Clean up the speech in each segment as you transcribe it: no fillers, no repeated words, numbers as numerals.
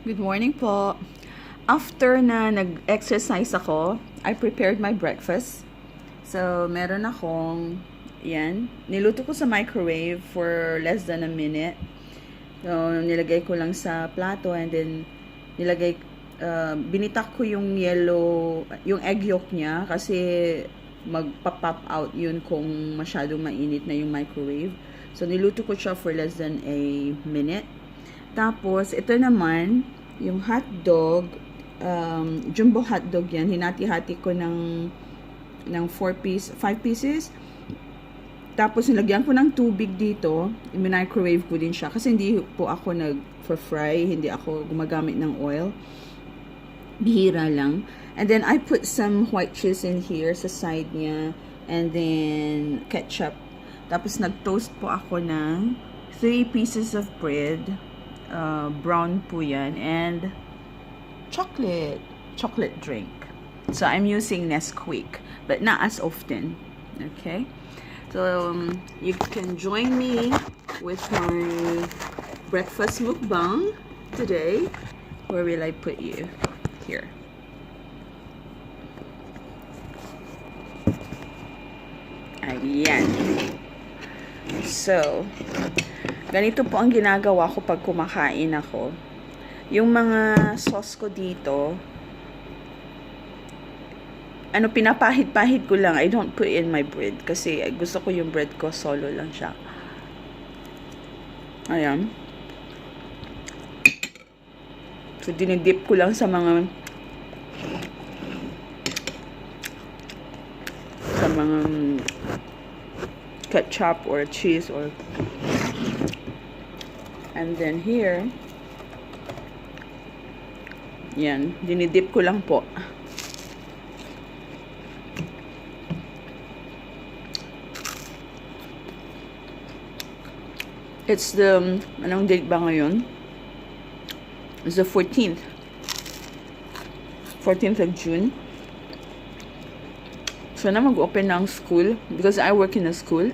Good morning po. After na nag-exercise ako, I prepared my breakfast. So, meron akong, yan, niluto ko sa microwave for less than a minute. So, nilagay ko lang sa plato and then binitak ko yung yung egg yolk niya kasi magpa-pop out yun kung masyadong mainit na yung microwave. So, niluto ko siya for less than a minute. Tapos, ito naman, yung hotdog, jumbo hotdog yan. Hinati-hati ko ng 5 pieces. Tapos, nilagyan ko ng tubig dito. I-microwave ko din siya. Kasi hindi po ako nag-fry. Hindi ako gumagamit ng oil. Bihira lang. And then, I put some white cheese in here sa side niya. And then, ketchup. Tapos, nag-toast po ako ng 3 pieces of bread. Brown po yan, and chocolate drink. So I'm using Nesquik, but not as often. Okay, so you can join me with my breakfast mukbang today. Where will I put you? Here. Ayan. So ganito po ang ginagawa ko pag kumakain ako. Yung mga sauce ko dito, pinapahid-pahid ko lang. I don't put in my bread kasi gusto ko yung bread ko solo lang siya. Ayan. So, dinidip ko lang sa mga ketchup or cheese or and then here, yan, dinidip ko lang po. It's the, anong date ba ngayon? It's the 14th of June. So na mag-open ng school because I work in a school.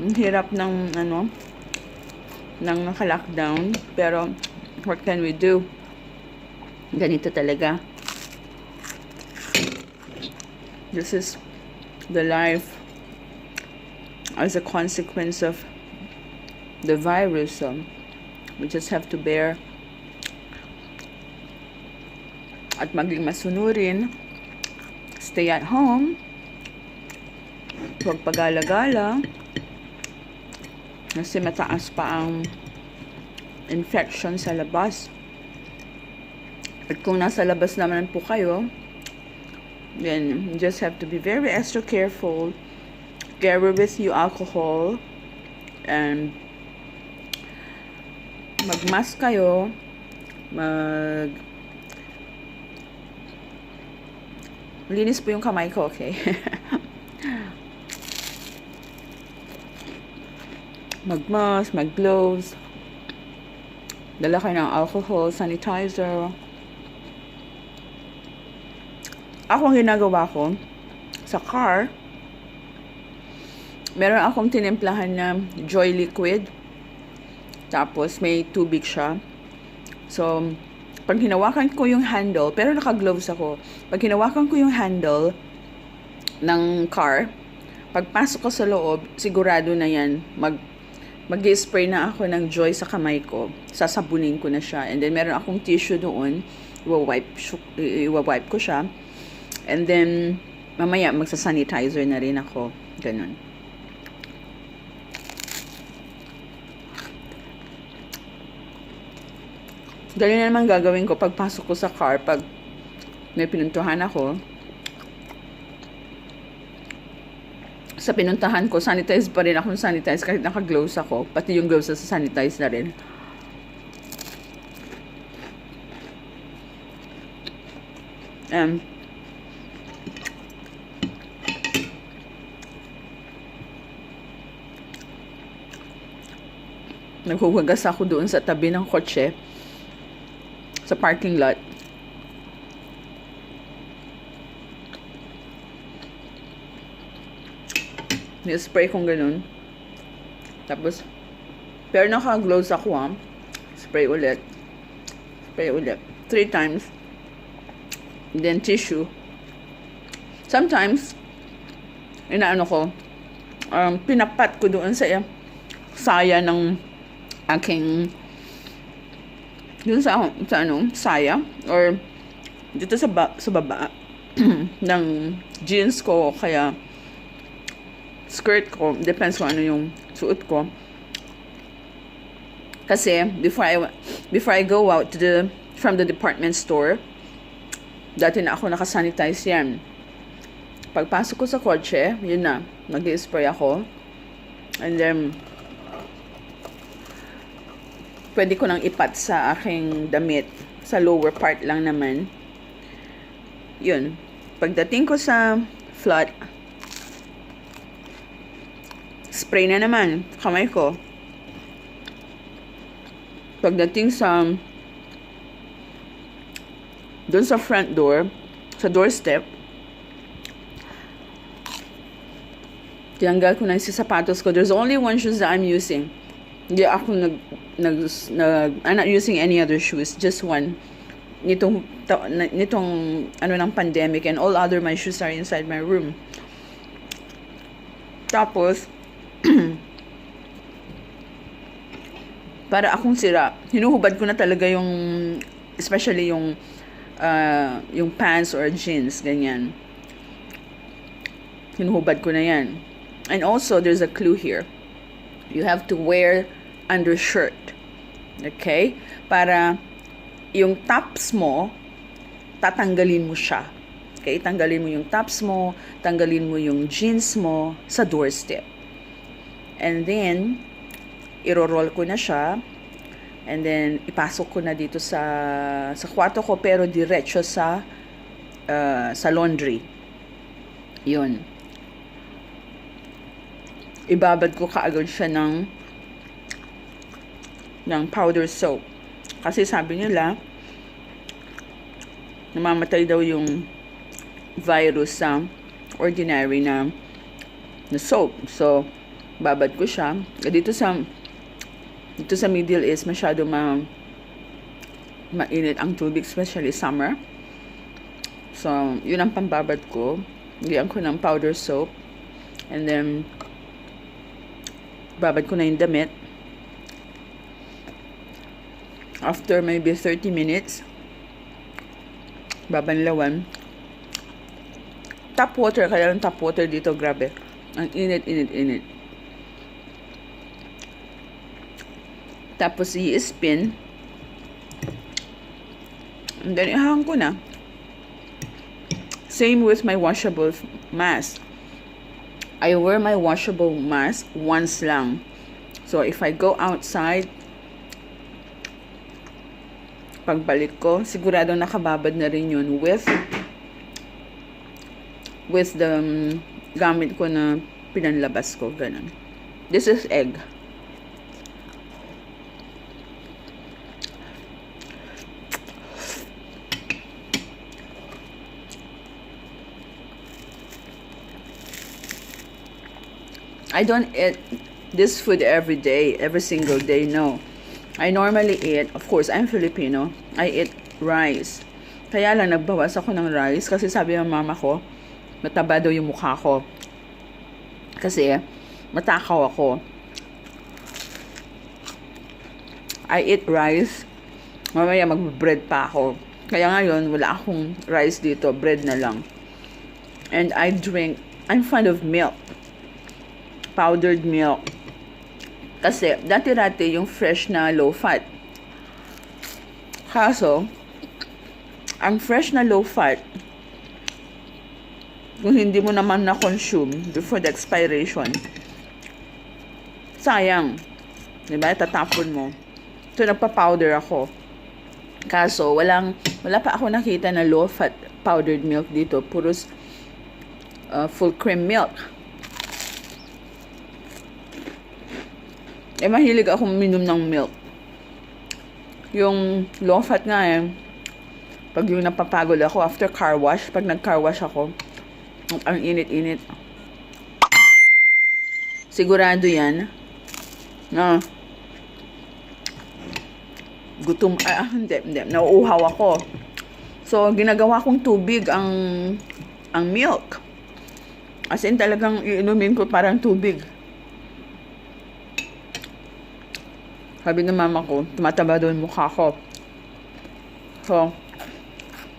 Ang hirap ng naka-lockdown, pero what can we do? Ganito talaga. This is the life as a consequence of the virus. So we just have to bear at maging masunurin. Stay at home. Huwag pagala-gala. Kasi mataas pa ang infection sa labas. At kung nasa labas naman po kayo, then you just have to be very extra careful. Carry with you alcohol. And mag-mask kayo. Linis po yung kamay ko, okay? Mag-mask, mag-gloves. Dala kayo ng alcohol, sanitizer. Ako ang ginagawa ko sa car, meron akong tinimplahan na Joy Liquid. Tapos may tubig siya. So, pag hinawakan ko yung handle, pero naka-gloves ako. Pag hinawakan ko yung handle ng car, pagpasok ko sa loob, sigurado na yan, mag-spray na ako ng Joy sa kamay ko. Sasabunin ko na siya. And then, meron akong tissue doon. Iwa-wipe ko siya. And then, mamaya, magsa-sanitizer na rin ako. Ganun. Dali na naman gagawin ko pagpasok ko sa car. Pag may pinuntuhan ako, sa pinuntahan ko, sanitize pa rin akong sanitize kahit naka-gloves ako. Pati yung gloves sa sanitize na rin. Naghuhugas ako doon sa tabi ng kotse sa parking lot. Ni-spray kong ganun. Tapos Pero naka-gloves ako Spray ulit. Spray ulit. 3 times. Then tissue. Sometimes, inaano ko, pinapat ko doon sa saya ng aking dun sa saya or dito sa baba ng jeans ko kaya skirt ko, depends kung ano yung suot ko. Kasi before I go out from the department store, dati na ako nakasanitize yan. Pagpasok ko sa kotse, yun na, nag-spray ako. And then pwede ko nang ipat sa aking damit. Sa lower part lang naman. Yun. Pagdating ko sa flat, spray na naman. Kamay ko. Pagdating doon sa front door, sa doorstep, tinanggal ko na yung sapatos ko. There's only one shoes that I'm using. Hindi ako I'm not using any other shoes, just one. Nitong ng pandemic, and all other my shoes are inside my room. Tapos para akong sira, hinuhubad ko na talaga especially yung pants or jeans, ganyan. Hinuhubad ko na yan. And also, there's a clue here. You have to wear undershirt. Okay? Para yung tops mo, tatanggalin mo siya. Okay? Tanggalin mo yung tops mo, tanggalin mo yung jeans mo sa doorstep. And then, iro-roll ko na siya. And then, ipasok ko na dito sa kwarto ko, pero diretso sa laundry. Yun. Ibabad ko kaagad siya ng powder soap. Kasi sabi nila, namamatay daw yung virus sa ordinary na soap. So, babad ko siya. Dito sa Middle East, masyado mainit ang tubig, especially summer. So, yun ang pambabad ko. Liyan ko ng powder soap. And then, babad ko na yung damit. After maybe 30 minutes, babanlawan. Tap water, kaya yung tap water dito, grabe. Ang init. Tapos i-spin. And then ihahang ko na. Same with my washable mask. I wear my washable mask once lang. So if I go outside, pagbalik ko, sigurado nakababad na rin yun with the gamit ko na pinanlabas ko. Ganun. This is egg. I don't eat this food every day, every single day, no. I normally eat, of course, I'm Filipino, I eat rice. Kaya lang nagbawas ako ng rice kasi sabi ng mama ko, mataba daw yung mukha ko. Kasi matakaw ako. I eat rice, mamaya mag-bread pa ako. Kaya ngayon, wala akong rice dito, bread na lang. And I'm fond of milk. Powdered milk. Kasi, dati-dati yung fresh na low-fat. Kaso, ang fresh na low-fat, kung hindi mo naman na-consume before the expiration, sayang. Diba? Tatapon mo. So, nagpa-powder ako. Kaso, wala pa ako nakita na low-fat powdered milk dito. Puros full cream milk. Mahilig akong minom ng milk. Yung low fat nga pag yung napapagod ako after car wash, pag nag-car wash ako, ang init-init. Sigurado yan na gutom, hindi, nauuhaw ako. So, ginagawa kong tubig ang milk. As in, talagang iinumin ko parang tubig. Sabi ng mama ko, tumataba doon mukha ko. So,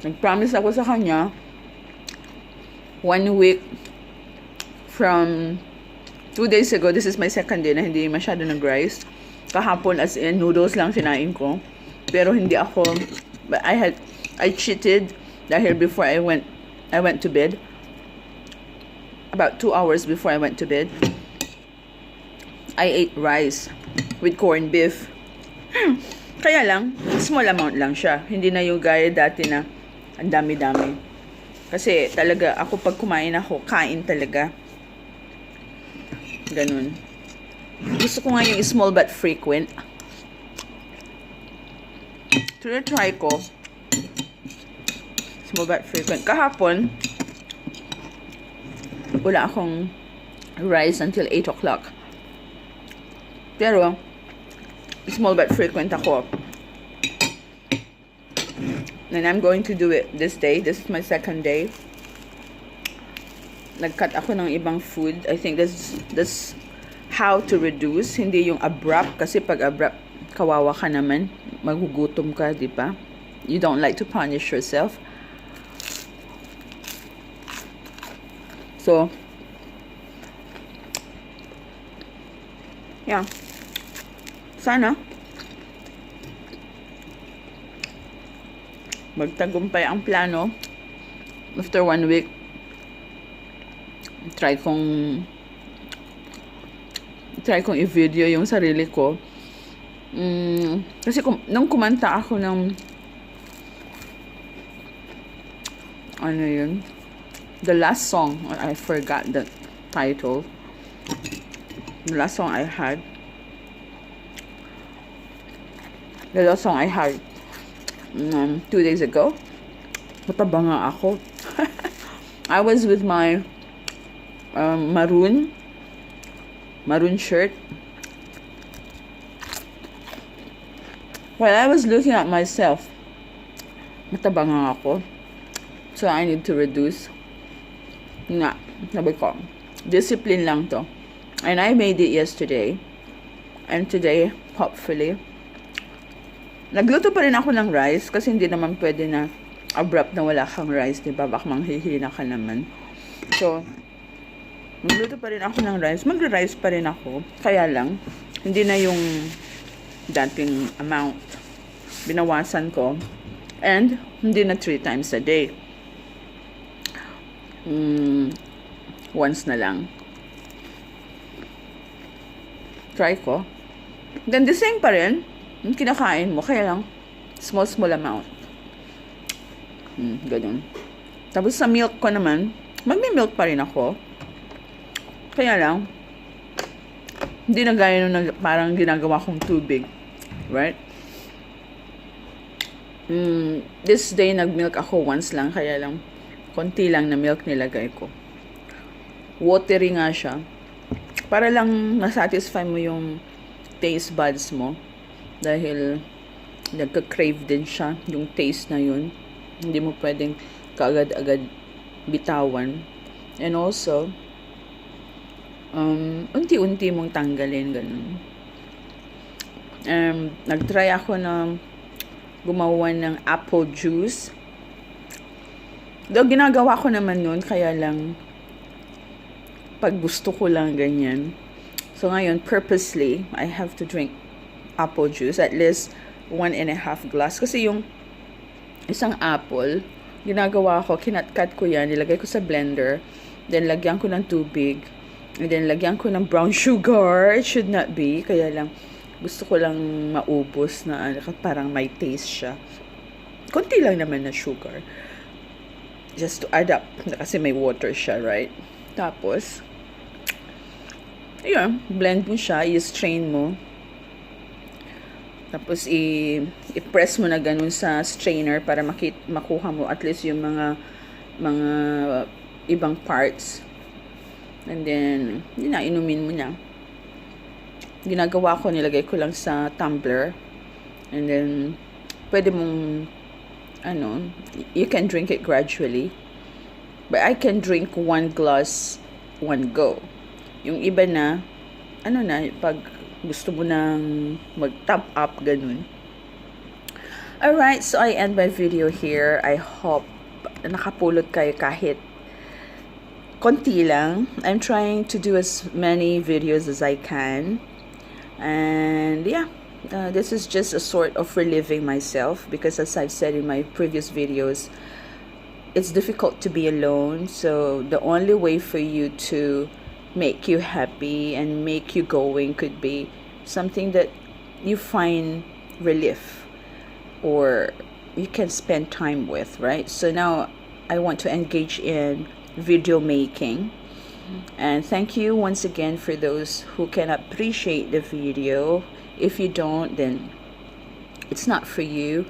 nag-promise ako sa kanya, 1 week from 2 days ago, this is my second day na hindi masyado nag-rice. Kahapon, as in, noodles lang sinain ko. Pero hindi ako, I cheated dahil before I went to bed. About 2 hours before I went to bed, I ate rice with corned beef. Kaya lang, small amount lang siya. Hindi na yung gaya dati na ang dami-dami. Kasi talaga, ako pag kumain ako, kain talaga. Ganun. Gusto ko nga yung small but frequent. Try ko. Small but frequent. Kahapon, wala akong rice until 8 o'clock. Pero, small but frequent ako. And I'm going to do it this day. This is my second day. Nag-cut ako ng ibang food. I think that's how to reduce. Hindi yung abrupt. Kasi pag abrupt, kawawa ka naman. Magugutom ka, di ba? You don't like to punish yourself. So, yeah. Sana magtagumpay ang plano. After 1 week, try kong i-video yung sarili ko. Kasi nung kumanta ako ng ano yun, the last song, I forgot the title. The last song I had 2 days ago. Mataba nga ako. I was with my maroon shirt. While I was looking at myself, mataba nga ako. So I need to reduce. Nga, sabi ko, discipline lang to. And I made it yesterday. And today, hopefully, nagluto pa rin ako ng rice kasi hindi naman pwede na abrupt na wala kang rice, diba? Baka manghihina ka naman. So, magluto pa rin ako ng rice. Magra-rice pa rin ako. Kaya lang, hindi na yung dating amount. Binawasan ko. And, hindi na 3 times a day. Once na lang. Try ko. Then, the same pa rin. Yung kinakain mo, kaya lang, small amount. Ganun. Tapos sa milk ko naman, magmi-milk pa rin ako. Kaya lang, hindi na gaya nung parang ginagawa kong tubig. Right? This day, nag-milk ako once lang, kaya lang, konti lang na milk nilagay ko. Watery nga siya. Para lang nasatisfy mo yung taste buds mo. Dahil nagka-crave din siya, yung taste na yun. Hindi mo pwedeng kaagad-agad bitawan. And also, unti-unti mong tanggalin, ganun. Nag-try ako na gumawa ng apple juice. Though ginagawa ko naman nun, kaya lang pag gusto ko lang ganyan. So ngayon, purposely, I have to drink apple juice, at least 1.5 glass. Kasi yung isang apple, ginagawa ko, kinat-cut ko yan, nilagay ko sa blender, then lagyan ko ng tubig, and then lagyan ko ng brown sugar. It should not be, kaya lang, gusto ko lang maubos na parang may taste siya. Konti lang naman na sugar. Just to add up, kasi may water siya, right? Tapos, ayun, blend mo siya, i-strain mo. Tapos, i-press mo na ganun sa strainer para makuha mo at least yung mga ibang parts. And then, yun na, inumin mo na. Ginagawa ko, nilagay ko lang sa tumbler. And then, pwede mong, you can drink it gradually. But I can drink 1 glass, 1 go. Yung iba na, pag gusto mo nang mag-top up, ganun. Alright, so I end my video here. I hope nakapulot kayo kahit konti lang. I'm trying to do as many videos as I can. And yeah, this is just a sort of reliving myself, because as I've said in my previous videos, it's difficult to be alone. So the only way for you to make you happy and make you going could be something that you find relief or you can spend time with, right? So now I want to engage in video making. And thank you once again for those who can appreciate the video. If you don't, then it's not for you.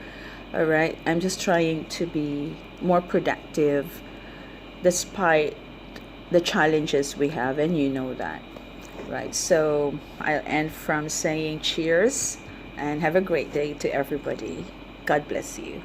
Alright, I'm just trying to be more productive despite the challenges we have, and you know that, right? So I'll end from saying cheers and have a great day to everybody. God bless you.